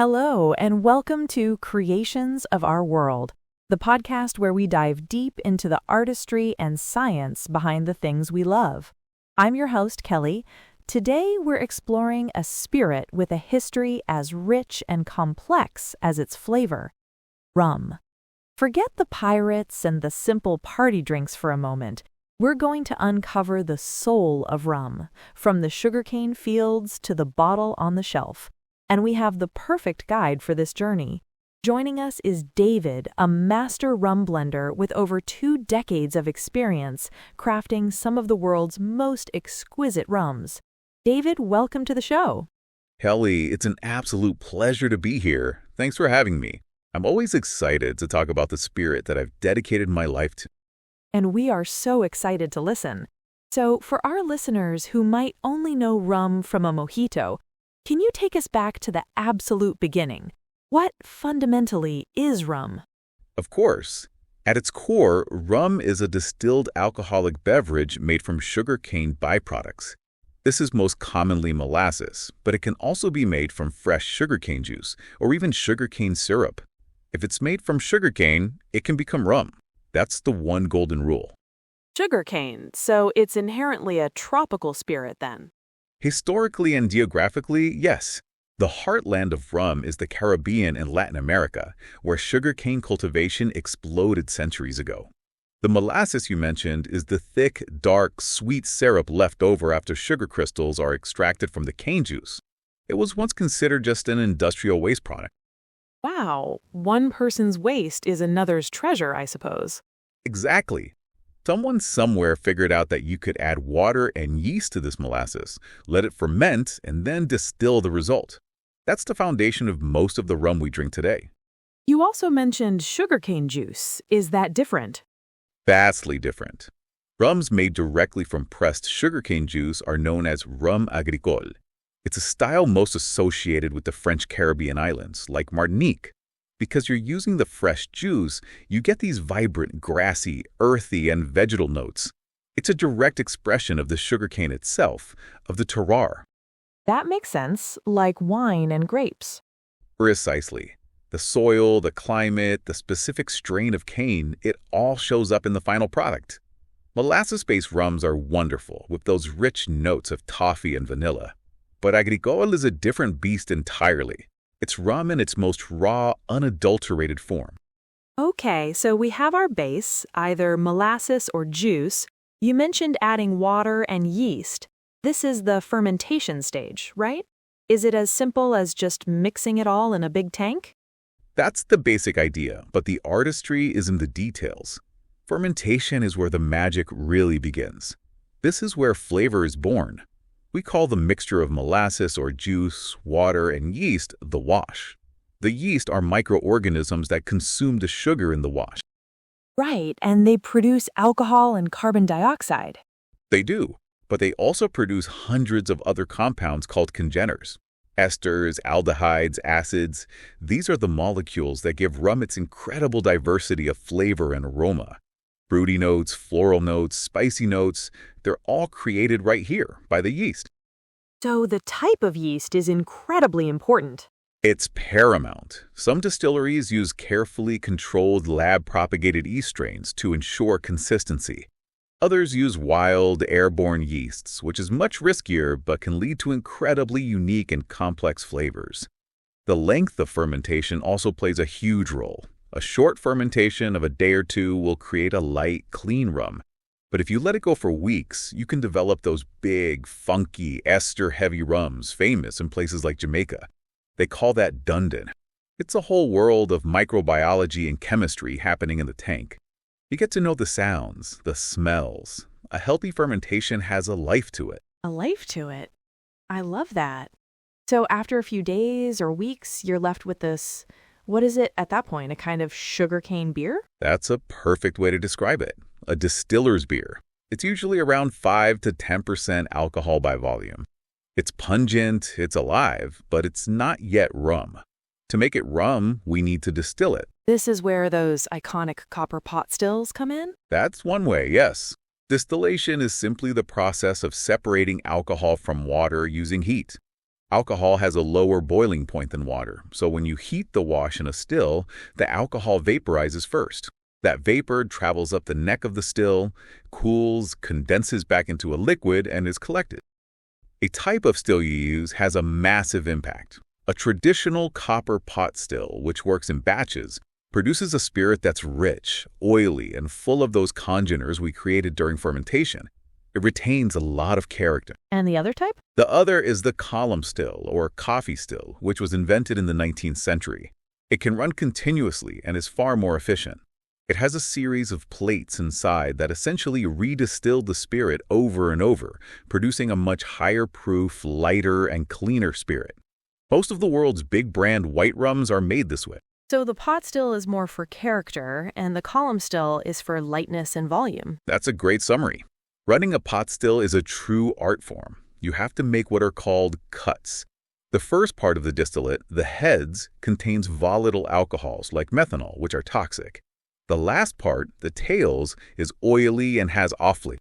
Hello, and welcome to Creations of Our World, the podcast where we dive deep into the artistry and science behind the things we love. I'm your host, Kelly. Today, we're exploring a spirit with a history as rich and complex as its flavor: rum. Forget the pirates and the simple party drinks for a moment. We're going to uncover the soul of rum, from the sugarcane fields to the bottle on the shelf. And we have the perfect guide for this journey. Joining us is David, a master rum blender with over 2 decades of experience crafting some of the world's most exquisite rums. David, welcome to the show. Kelly, it's an absolute pleasure to be here. Thanks for having me. I'm always excited to talk about the spirit that I've dedicated my life to. And we are so excited to listen. So, for our listeners who might only know rum from a mojito, can you take us back to the absolute beginning? What fundamentally is rum? Of course. At its core, rum is a distilled alcoholic beverage made from sugarcane byproducts. This is most commonly molasses, but it can also be made from fresh sugarcane juice or even sugarcane syrup. If it's made from sugarcane, it can become rum. That's the one golden rule. Sugarcane, so it's inherently a tropical spirit then. Historically and geographically, yes. The heartland of rum is the Caribbean and Latin America, where sugarcane cultivation exploded centuries ago. The molasses you mentioned is the thick, dark, sweet syrup left over after sugar crystals are extracted from the cane juice. It was once considered just an industrial waste product. Wow, one person's waste is another's treasure, I suppose. Exactly. Someone somewhere figured out that you could add water and yeast to this molasses, let it ferment, and then distill the result. That's the foundation of most of the rum we drink today. You also mentioned sugarcane juice. Is that different? Vastly different. Rums made directly from pressed sugarcane juice are known as rum agricole. It's a style most associated with the French Caribbean islands, like Martinique. Because you're using the fresh juice, you get these vibrant, grassy, earthy, and vegetal notes. It's a direct expression of the sugarcane itself, of the terroir. That makes sense, like wine and grapes. Precisely. The soil, the climate, the specific strain of cane, it all shows up in the final product. Molasses-based rums are wonderful, with those rich notes of toffee and vanilla. But agricole is a different beast entirely. It's rum in its most raw, unadulterated form. Okay, so we have our base, either molasses or juice. You mentioned adding water and yeast. This is the fermentation stage, right? Is it as simple as just mixing it all in a big tank? That's the basic idea, but the artistry is in the details. Fermentation is where the magic really begins. This is where flavor is born. We call the mixture of molasses or juice, water, and yeast the wash. The yeast are microorganisms that consume the sugar in the wash. Right, and they produce alcohol and carbon dioxide. They do, but they also produce hundreds of other compounds called congeners. Esters, aldehydes, acids. These are the molecules that give rum its incredible diversity of flavor and aroma. Fruity notes, floral notes, spicy notes, they're all created right here by the yeast. So the type of yeast is incredibly important. It's paramount. Some distilleries use carefully controlled lab-propagated yeast strains to ensure consistency. Others use wild, airborne yeasts, which is much riskier but can lead to incredibly unique and complex flavors. The length of fermentation also plays a huge role. A short fermentation of a day or two will create a light, clean rum. But if you let it go for weeks, you can develop those big, funky, ester-heavy rums famous in places like Jamaica. They call that dundon. It's a whole world of microbiology and chemistry happening in the tank. You get to know the sounds, the smells. A healthy fermentation has a life to it. A life to it. I love that. So after a few days or weeks, you're left with this, what is it at that point, a kind of sugarcane beer? That's a perfect way to describe it. A distiller's beer. It's usually around 5 to 10% alcohol by volume. It's pungent, it's alive, but it's not yet rum. To make it rum, we need to distill it. This is where those iconic copper pot stills come in? That's one way, yes. Distillation is simply the process of separating alcohol from water using heat. Alcohol has a lower boiling point than water, so when you heat the wash in a still, the alcohol vaporizes first. That vapor travels up the neck of the still, cools, condenses back into a liquid, and is collected. A type of still you use has a massive impact. A traditional copper pot still, which works in batches, produces a spirit that's rich, oily, and full of those congeners we created during fermentation. It retains a lot of character. And the other type? The other is the column still, or coffee still, which was invented in the 19th century. It can run continuously and is far more efficient. It has a series of plates inside that essentially redistill the spirit over and over, producing a much higher proof, lighter, and cleaner spirit. Most of the world's big brand white rums are made this way. So the pot still is more for character, and the column still is for lightness and volume. That's a great summary. Running a pot still is a true art form. You have to make what are called cuts. The first part of the distillate, the heads, contains volatile alcohols like methanol, which are toxic. The last part, the tails, is oily and has off-flavor.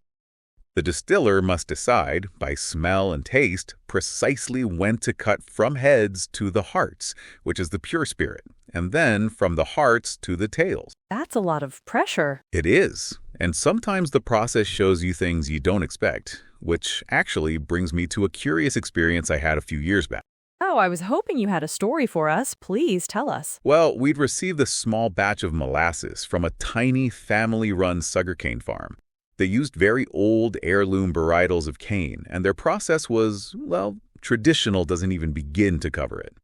The distiller must decide, by smell and taste, precisely when to cut from heads to the hearts, which is the pure spirit, and then from the hearts to the tails. That's a lot of pressure. It is, and sometimes the process shows you things you don't expect, which actually brings me to a curious experience I had a few years back. Oh, I was hoping you had a story for us. Please tell us. Well, we'd received a small batch of molasses from a tiny family-run sugarcane farm. They used very old heirloom varietals of cane, and their process was, well, traditional doesn't even begin to cover it.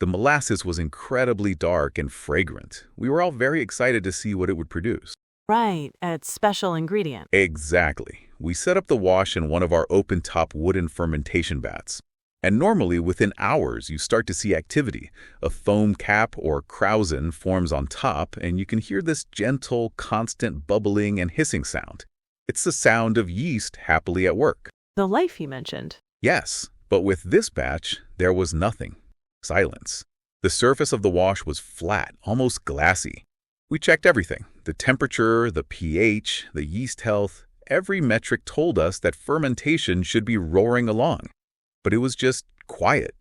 The molasses was incredibly dark and fragrant. We were all very excited to see what it would produce. Right, a special ingredient. Exactly. We set up the wash in one of our open-top wooden fermentation vats. And normally, within hours, you start to see activity. A foam cap or krausen forms on top, and you can hear this gentle, constant bubbling and hissing sound. It's the sound of yeast happily at work. The life you mentioned. Yes, but with this batch, there was nothing. Silence. The surface of the wash was flat, almost glassy. We checked everything. The temperature, the pH, the yeast health. Every metric told us that fermentation should be roaring along. But it was just quiet.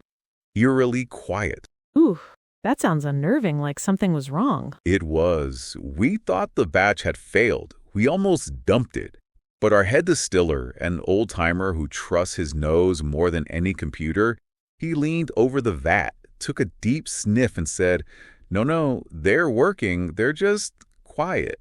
Eerily quiet. Ooh, that sounds unnerving, like something was wrong. It was. We thought the batch had failed. We almost dumped it. But our head distiller, an old-timer who trusts his nose more than any computer, he leaned over the vat, took a deep sniff and said, No, they're working, they're just quiet.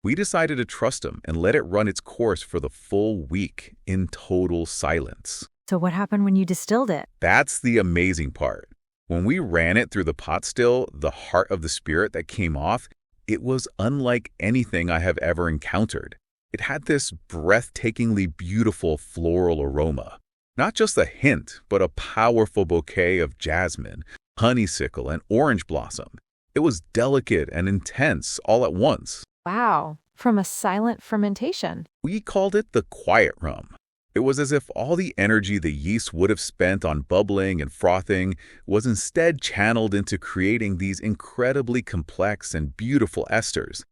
We decided to trust him and let it run its course for the full week in total silence. So what happened when you distilled it? That's the amazing part. When we ran it through the pot still, the heart of the spirit that came off, it was unlike anything I have ever encountered. It had this breathtakingly beautiful floral aroma. Not just a hint, but a powerful bouquet of jasmine, honeysuckle, and orange blossom. It was delicate and intense all at once. Wow, from a silent fermentation. We called it the quiet rum. It was as if all the energy the yeast would have spent on bubbling and frothing was instead channeled into creating these incredibly complex and beautiful esters.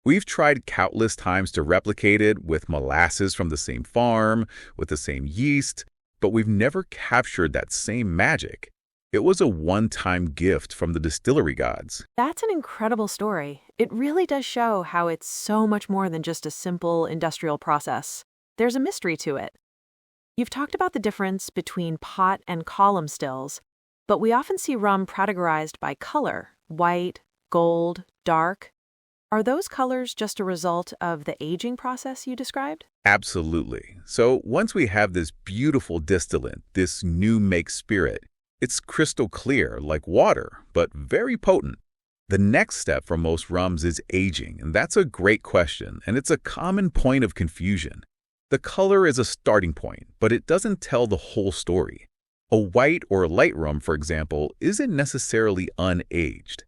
We've tried countless times to replicate it with molasses from the same farm, with the same yeast, but we've never captured that same magic. It was a one-time gift from the distillery gods. That's an incredible story. It really does show how it's so much more than just a simple industrial process. There's a mystery to it. You've talked about the difference between pot and column stills, but we often see rum categorized by color, white, gold, dark. Are those colors just a result of the aging process you described? Absolutely. So once we have this beautiful distillate, this new make spirit, it's crystal clear like water, but very potent. The next step for most rums is aging, and that's a great question, and it's a common point of confusion. The color is a starting point, but it doesn't tell the whole story. A white or light rum, for example, isn't necessarily unaged.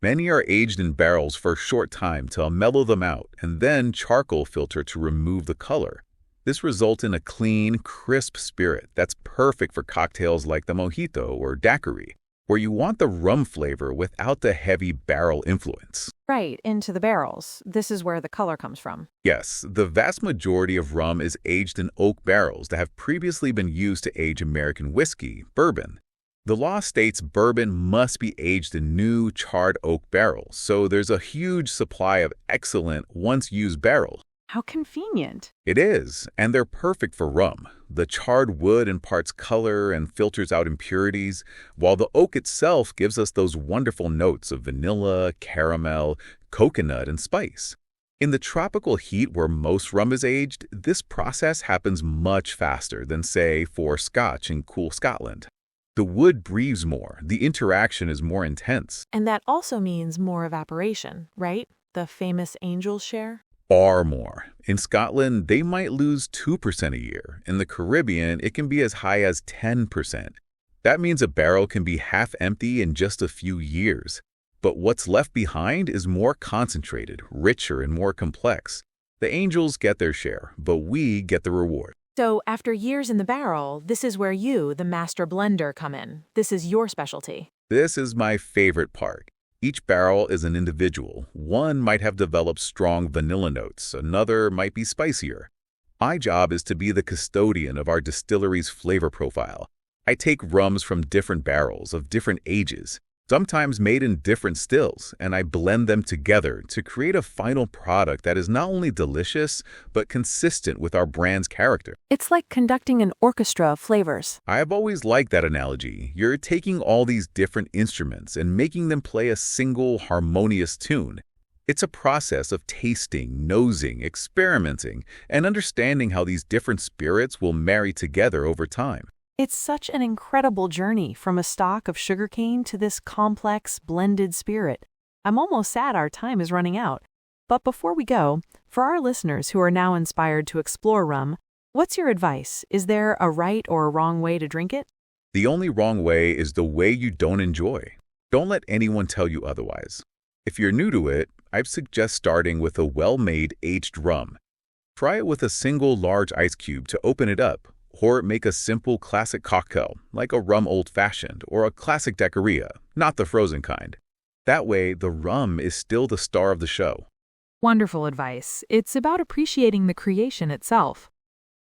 Many are aged in barrels for a short time to mellow them out and then charcoal filter to remove the color. This results in a clean, crisp spirit that's perfect for cocktails like the mojito or daiquiri, where you want the rum flavor without the heavy barrel influence. Right, into the barrels. This is where the color comes from. Yes, the vast majority of rum is aged in oak barrels that have previously been used to age American whiskey, bourbon. The law states bourbon must be aged in new, charred oak barrels, so there's a huge supply of excellent, once-used barrels. How convenient. It is, and they're perfect for rum. The charred wood imparts color and filters out impurities, while the oak itself gives us those wonderful notes of vanilla, caramel, coconut, and spice. In the tropical heat where most rum is aged, this process happens much faster than, say, for Scotch in cool Scotland. The wood breathes more, the interaction is more intense. And that also means more evaporation, right? The famous angel's share? Far more. In Scotland, they might lose 2% a year. In the Caribbean, it can be as high as 10%. That means a barrel can be half empty in just a few years. But what's left behind is more concentrated, richer, and more complex. The angels get their share, but we get the reward. So after years in the barrel, this is where you, the Master Blender, come in. This is your specialty. This is my favorite part. Each barrel is an individual. One might have developed strong vanilla notes, another might be spicier. My job is to be the custodian of our distillery's flavor profile. I take rums from different barrels of different ages, sometimes made in different stills, and I blend them together to create a final product that is not only delicious, but consistent with our brand's character. It's like conducting an orchestra of flavors. I have always liked that analogy. You're taking all these different instruments and making them play a single harmonious tune. It's a process of tasting, nosing, experimenting, and understanding how these different spirits will marry together over time. It's such an incredible journey from a stalk of sugarcane to this complex, blended spirit. I'm almost sad our time is running out. But before we go, for our listeners who are now inspired to explore rum, what's your advice? Is there a right or a wrong way to drink it? The only wrong way is the way you don't enjoy. Don't let anyone tell you otherwise. If you're new to it, I'd suggest starting with a well-made aged rum. Try it with a single large ice cube to open it up, or make a simple classic cocktail, like a rum old-fashioned or a classic daiquiri, not the frozen kind. That way, the rum is still the star of the show. Wonderful advice. It's about appreciating the creation itself.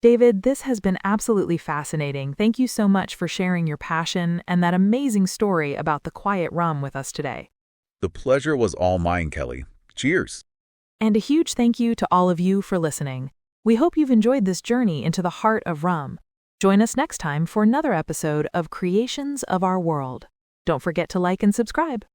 David, this has been absolutely fascinating. Thank you so much for sharing your passion and that amazing story about the quiet rum with us today. The pleasure was all mine, Kelly. Cheers. And a huge thank you to all of you for listening. We hope you've enjoyed this journey into the heart of rum. Join us next time for another episode of Creations of Our World. Don't forget to like and subscribe.